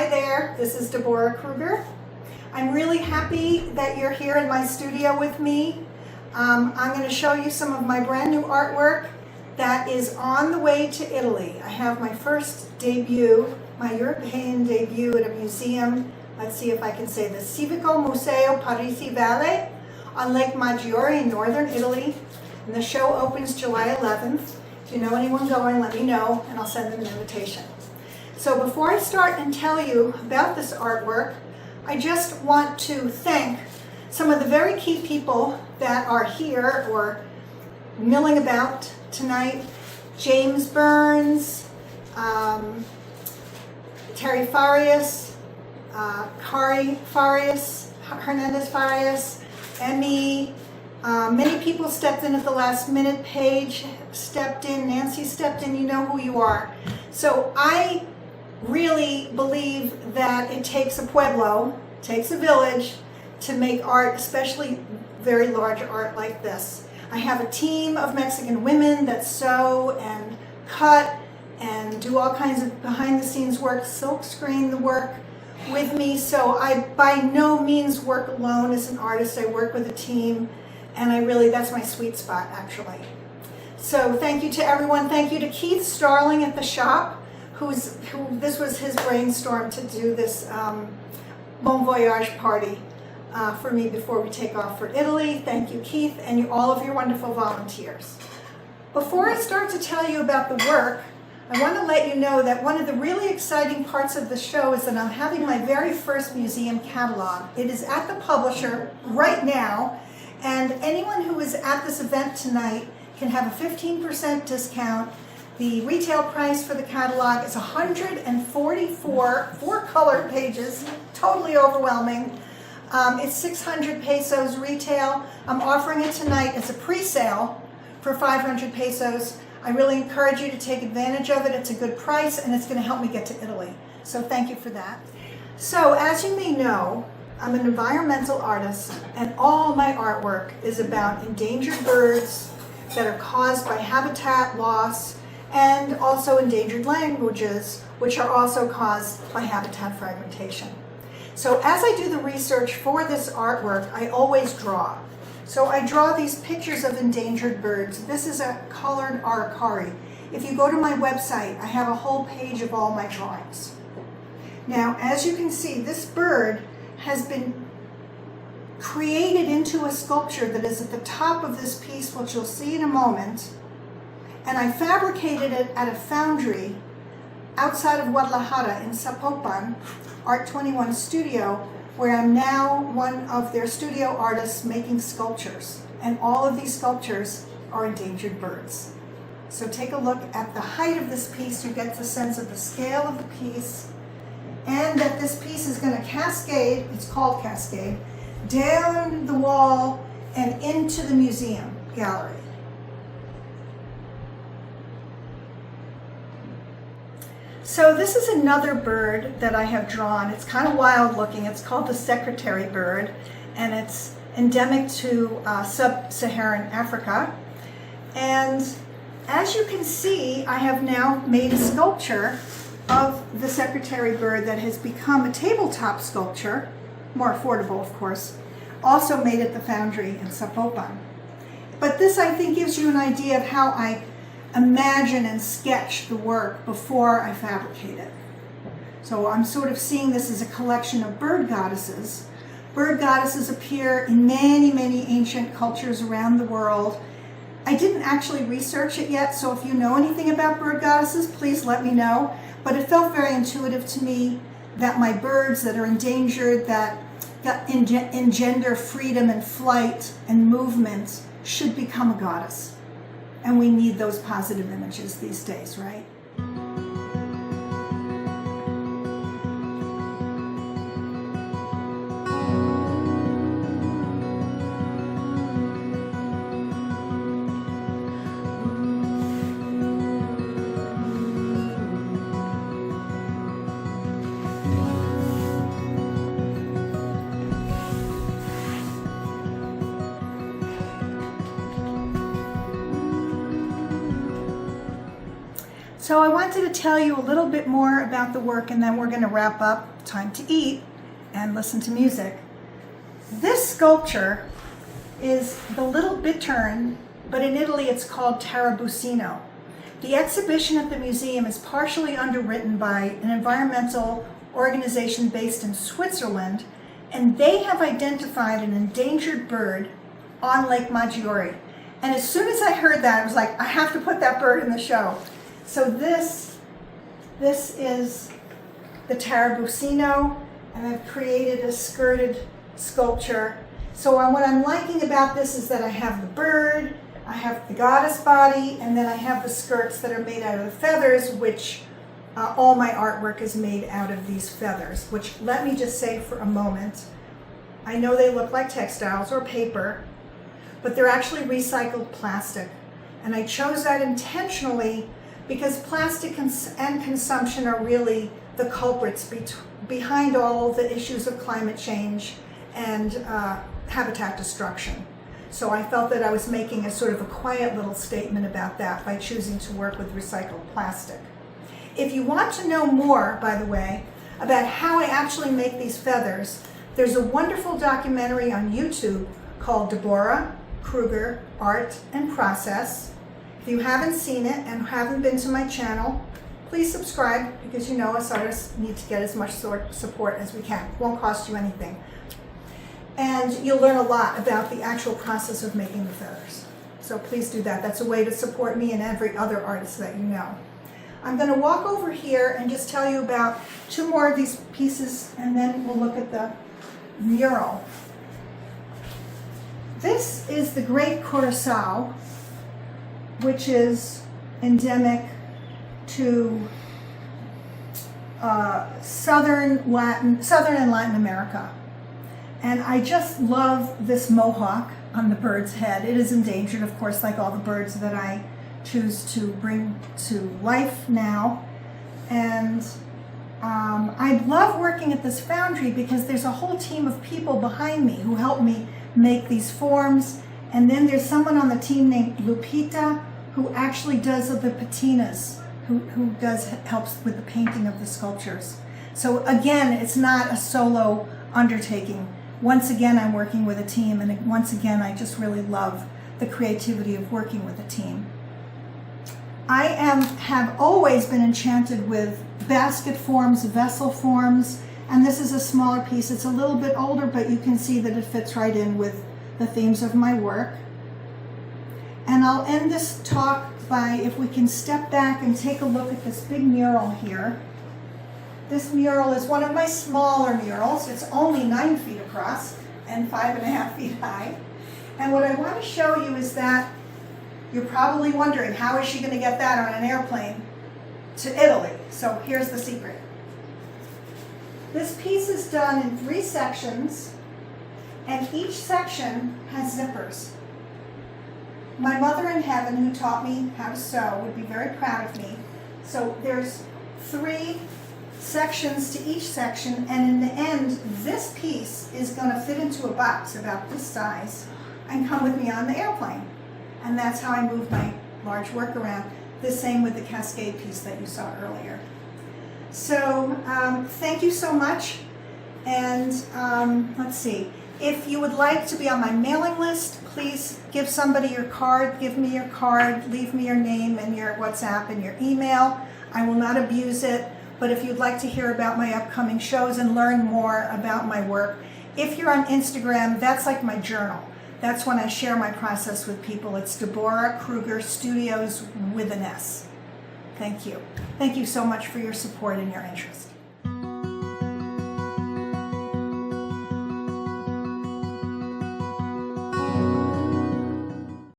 Hi there, this is Deborah Kruger. I'm really happy that you're here in my studio with me. I'm going to show you some of my brand new artwork that is on the way to Italy. I have my first debut, my European debut at a museum. Let's see if I can say this. Civico Museo Parisi Valle on Lake Maggiore in northern Italy. And the show opens July 11th. If you know anyone going, let me know and I'll send them an invitation. So before I start and tell you about this artwork, I just want to thank some of the very key people that are here or milling about tonight. James Burns, Terry Farias, Kari Farias, Hernandez Farias, Emmy. Many people stepped in at the last minute. Paige stepped in, Nancy stepped in, you know who you are. So I really believe that it takes a pueblo, takes a village to make art, especially very large art like this. I have a team of Mexican women that sew and cut and do all kinds of behind the scenes work, silk screen the work with me. So I by no means work alone as an artist. I work with a team, and that's my sweet spot actually. So thank you to everyone. Thank you to Keith Starling at the shop, this was his brainstorm to do this Bon Voyage party for me before we take off for Italy. Thank you, Keith, and all of your wonderful volunteers. Before I start to tell you about the work, I want to let you know that one of the really exciting parts of the show is that I'm having my very first museum catalog. It is at the publisher right now, and anyone who is at this event tonight can have a 15% discount. The retail price for the catalog is 144, 4 colored pages, totally overwhelming. It's 600 pesos retail. I'm offering it tonight as a pre-sale for 500 pesos. I really encourage you to take advantage of it. It's a good price and it's going to help me get to Italy. So thank you for that. So as you may know, I'm an environmental artist and all my artwork is about endangered birds that are caused by habitat loss and also endangered languages, which are also caused by habitat fragmentation. So as I do the research for this artwork, I always draw. So I draw these pictures of endangered birds. This is a Collared Aracari. If you go to my website, I have a whole page of all my drawings. Now, as you can see, this bird has been created into a sculpture that is at the top of this piece, which you'll see in a moment. And I fabricated it at a foundry outside of Guadalajara in Zapopan, Art 21 Studio, where I'm now one of their studio artists making sculptures. And all of these sculptures are endangered birds. So take a look at the height of this piece. You get the sense of the scale of the piece, and that this piece is going to cascade, it's called Cascade, down the wall and into the museum gallery. So this is another bird that I have drawn. It's kind of wild looking. It's called the secretary bird, and it's endemic to sub-Saharan Africa. And as you can see, I have now made a sculpture of the secretary bird that has become a tabletop sculpture, more affordable of course, also made at the foundry in Zapopan. But this, I think, gives you an idea of how I imagine and sketch the work before I fabricate it. So I'm sort of seeing this as a collection of bird goddesses. Bird goddesses appear in many, many ancient cultures around the world. I didn't actually research it yet, so if you know anything about bird goddesses, please let me know. But it felt very intuitive to me that my birds that are endangered, that engender freedom and flight and movement, should become a goddess. And we need those positive images these days, right? So I wanted to tell you a little bit more about the work, and then we're going to wrap up. Time to eat and listen to music. This sculpture is the Little Bittern, but in Italy it's called Tarabusino. The exhibition at the museum is partially underwritten by an environmental organization based in Switzerland, and they have identified an endangered bird on Lake Maggiore. And as soon as I heard that, I was like, I have to put that bird in the show. So this is the Tarabusino, and I've created a skirted sculpture. So what I'm liking about this is that I have the bird, I have the goddess body, and then I have the skirts that are made out of the feathers, which all my artwork is made out of these feathers, which, let me just say for a moment, I know they look like textiles or paper, but they're actually recycled plastic. And I chose that intentionally because plastic and consumption are really the culprits behind all the issues of climate change and habitat destruction. So I felt that I was making a sort of a quiet little statement about that by choosing to work with recycled plastic. If you want to know more, by the way, about how I actually make these feathers, there's a wonderful documentary on YouTube called Deborah, Kruger, Art and Process. If you haven't seen it and haven't been to my channel, please subscribe, because you know us artists need to get as much support as we can. It won't cost you anything. And you'll learn a lot about the actual process of making the feathers. So please do that. That's a way to support me and every other artist that you know. I'm going to walk over here and just tell you about two more of these pieces, and then we'll look at the mural. This is the Great Curassow, which is endemic to Southern and Latin America. And I just love this mohawk on the bird's head. It is endangered, of course, like all the birds that I choose to bring to life now. And I love working at this foundry because there's a whole team of people behind me who help me make these forms. And then there's someone on the team named Lupita who actually does the patinas, who helps with the painting of the sculptures. So again, it's not a solo undertaking. Once again, I'm working with a team, and once again, I just really love the creativity of working with a team. I have always been enchanted with basket forms, vessel forms, and this is a smaller piece. It's a little bit older, but you can see that it fits right in with the themes of my work. And I'll end this talk by, if we can step back and take a look at this big mural here. This mural is one of my smaller murals. It's only 9 feet across and 5.5 feet high. And what I want to show you is that you're probably wondering, how is she going to get that on an airplane to Italy? So here's the secret. This piece is done in 3 sections, and each section has zippers. My mother in heaven, who taught me how to sew, would be very proud of me. So there's 3 sections to each section, and in the end, this piece is going to fit into a box about this size and come with me on the airplane. And that's how I move my large work around. The same with the Cascade piece that you saw earlier. So thank you so much. And let's see. If you would like to be on my mailing list, please give somebody your card. Give me your card. Leave me your name and your WhatsApp and your email. I will not abuse it. But if you'd like to hear about my upcoming shows and learn more about my work, if you're on Instagram, that's like my journal. That's when I share my process with people. It's Deborah Kruger Studios with an S. Thank you. Thank you so much for your support and your interest.